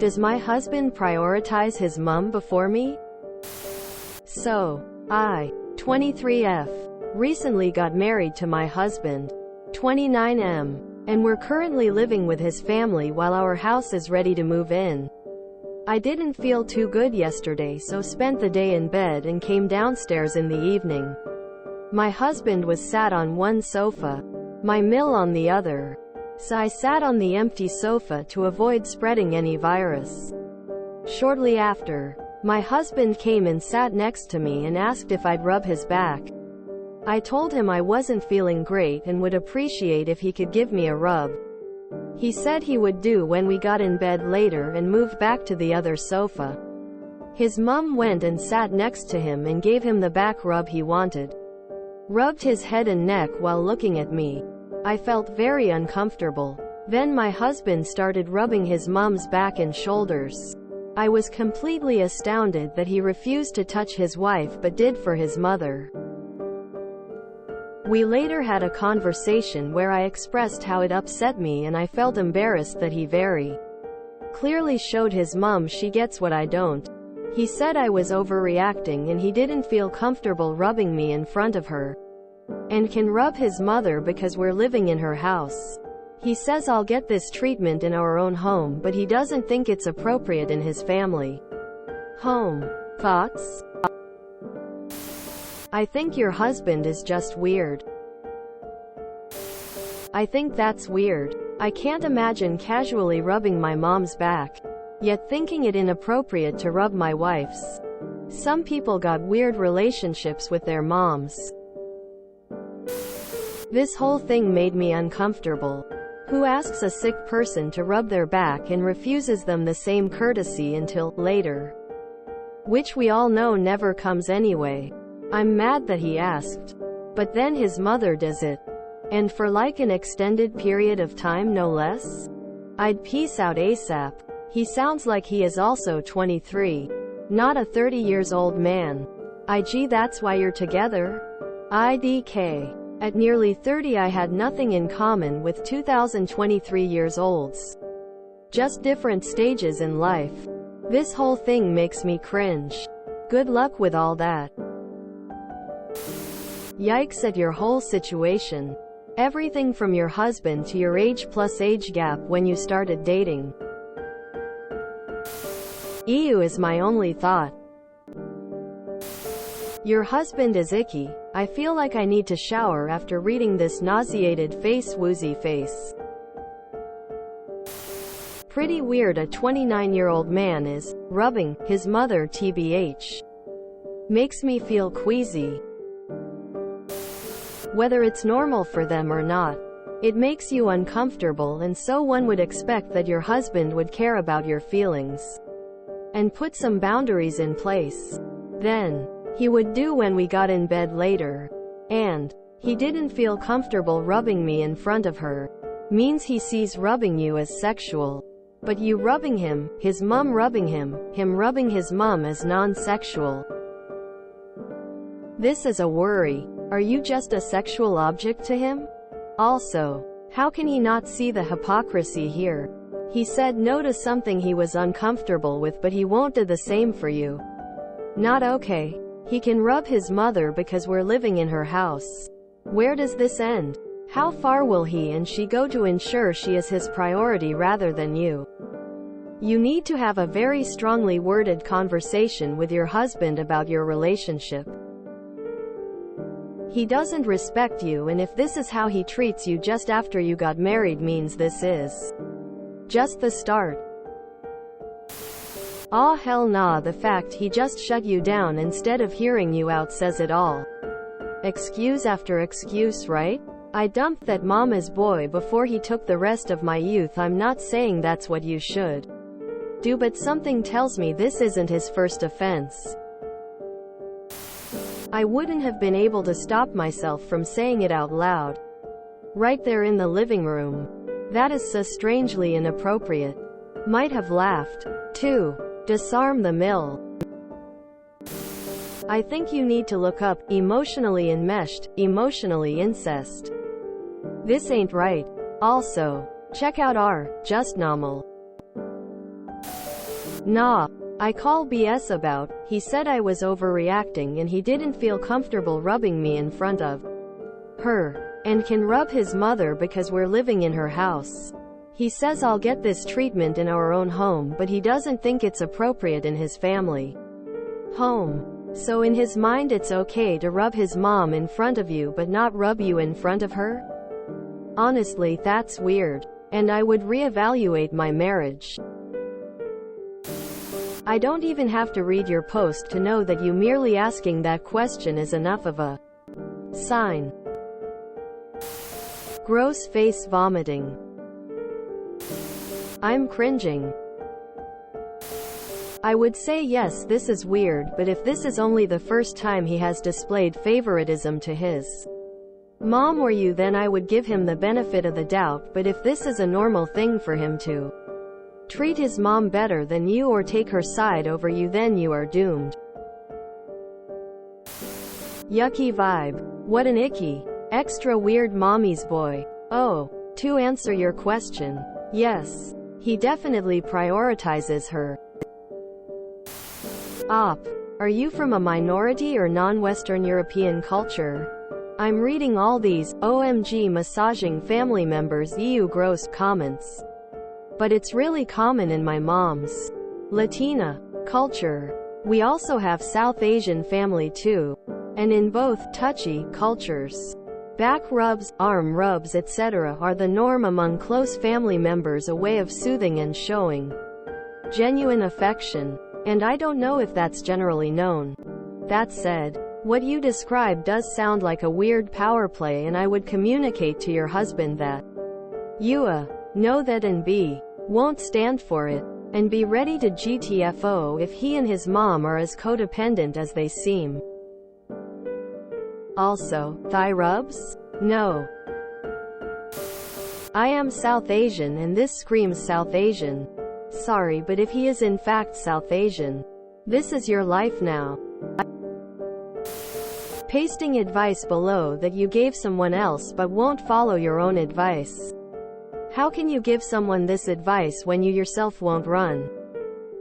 Does my husband prioritize his mom before me? So, I, 23F, recently got married to my husband, 29M, and we're currently living with his family while our house is ready to move in. I didn't feel too good yesterday, so spent the day in bed and came downstairs in the evening. My husband was sat on one sofa, my mill on the other. So I sat on the empty sofa to avoid spreading any virus. Shortly after, my husband came and sat next to me and asked if I'd rub his back. I told him I wasn't feeling great and would appreciate if he could give me a rub. He said he would do when we got in bed later and moved back to the other sofa. His mom went and sat next to him and gave him the back rub he wanted. Rubbed his head and neck while looking at me. I felt very uncomfortable. Then my husband started rubbing his mom's back and shoulders. I was completely astounded that he refused to touch his wife but did for his mother. We later had a conversation where I expressed how it upset me and I felt embarrassed that he very clearly showed his mom she gets what I don't. He said I was overreacting and he didn't feel comfortable rubbing me in front of her. And can rub his mother because we're living in her house. He says I'll get this treatment in our own home, but he doesn't think it's appropriate in his family home. Thoughts? I think your husband is just weird. I think that's weird. I can't imagine casually rubbing my mom's back, yet thinking it inappropriate to rub my wife's. Some people got weird relationships with their moms. This whole thing made me uncomfortable. Who asks a sick person to rub their back and refuses them the same courtesy until later? Which we all know never comes anyway. I'm mad that he asked. But then his mother does it. And for like an extended period of time, no less? I'd peace out ASAP. He sounds like he is also 23. Not a 30 years old man. IG, that's why you're together? IDK. At nearly 30 I had nothing in common with 2023 years olds. Just different stages in life. This whole thing makes me cringe. Good luck with all that. Yikes at your whole situation. Everything from your husband to your age plus age gap when you started dating. EU is my only thought. Your husband is icky. I feel like I need to shower after reading this nauseated face woozy face. Pretty weird a 29-year-old man is rubbing his mother tbh. Makes me feel queasy. Whether it's normal for them or not, it makes you uncomfortable, and so one would expect that your husband would care about your feelings and put some boundaries in place. Then he would do when we got in bed later. And he didn't feel comfortable rubbing me in front of her. Means he sees rubbing you as sexual. But you rubbing him, his mom rubbing him rubbing his mom as non-sexual. This is a worry. Are you just a sexual object to him? Also, how can he not see the hypocrisy here? He said no to something he was uncomfortable with, but he won't do the same for you. Not okay. He can rub his mother because we're living in her house. Where does this end? How far will he and she go to ensure she is his priority rather than you? You need to have a very strongly worded conversation with your husband about your relationship. He doesn't respect you, and if this is how he treats you just after you got married, means this is just the start. Aw hell nah, the fact he just shut you down instead of hearing you out says it all. Excuse after excuse, right? I dumped that mama's boy before he took the rest of my youth. I'm not saying that's what you should do, but something tells me this isn't his first offense. I wouldn't have been able to stop myself from saying it out loud. Right there in the living room. That is so strangely inappropriate. Might have laughed, too. Disarm the mill. I think you need to look up emotionally enmeshed, emotionally incest. This ain't right. Also, check out our Just Normal. Nah, I call BS about. He said I was overreacting and he didn't feel comfortable rubbing me in front of her, and can rub his mother because we're living in her house. He says I'll get this treatment in our own home, but he doesn't think it's appropriate in his family home. So in his mind it's okay to rub his mom in front of you but not rub you in front of her? Honestly, that's weird. And I would reevaluate my marriage. I don't even have to read your post to know that you merely asking that question is enough of a sign. Gross face vomiting. I'm cringing. I would say yes, this is weird, but if this is only the first time he has displayed favoritism to his mom or you, then I would give him the benefit of the doubt, but if this is a normal thing for him to treat his mom better than you or take her side over you, then you are doomed. Yucky vibe. What an icky, extra weird mommy's boy. Oh, to answer your question, yes, he definitely prioritizes her. Op. Are you from a minority or non-Western European culture? I'm reading all these OMG massaging family members EU gross comments. But it's really common in my mom's Latina culture. We also have South Asian family too. And in both touchy cultures, back rubs, arm rubs, etc. are the norm among close family members, a way of soothing and showing genuine affection. And I don't know if that's generally known. That said, what you described does sound like a weird power play, and I would communicate to your husband that you know that and b won't stand for it, and be ready to GTFO if he and his mom are as codependent as they seem. Also, thigh rubs? No. I am South Asian and this screams South Asian. Sorry, but if he is in fact South Asian, this is your life now. Pasting advice below that you gave someone else but won't follow your own advice. How can you give someone this advice when you yourself won't run?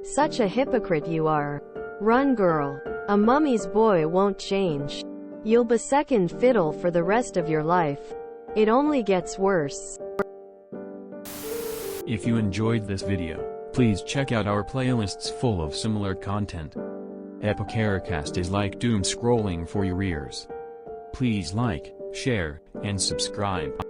Such a hypocrite you are. Run, girl. A mummy's boy won't change. You'll be second fiddle for the rest of your life. It only gets worse. If you enjoyed this video, please check out our playlists full of similar content. Epicaricast is like doom scrolling for your ears. Please like, share, and subscribe.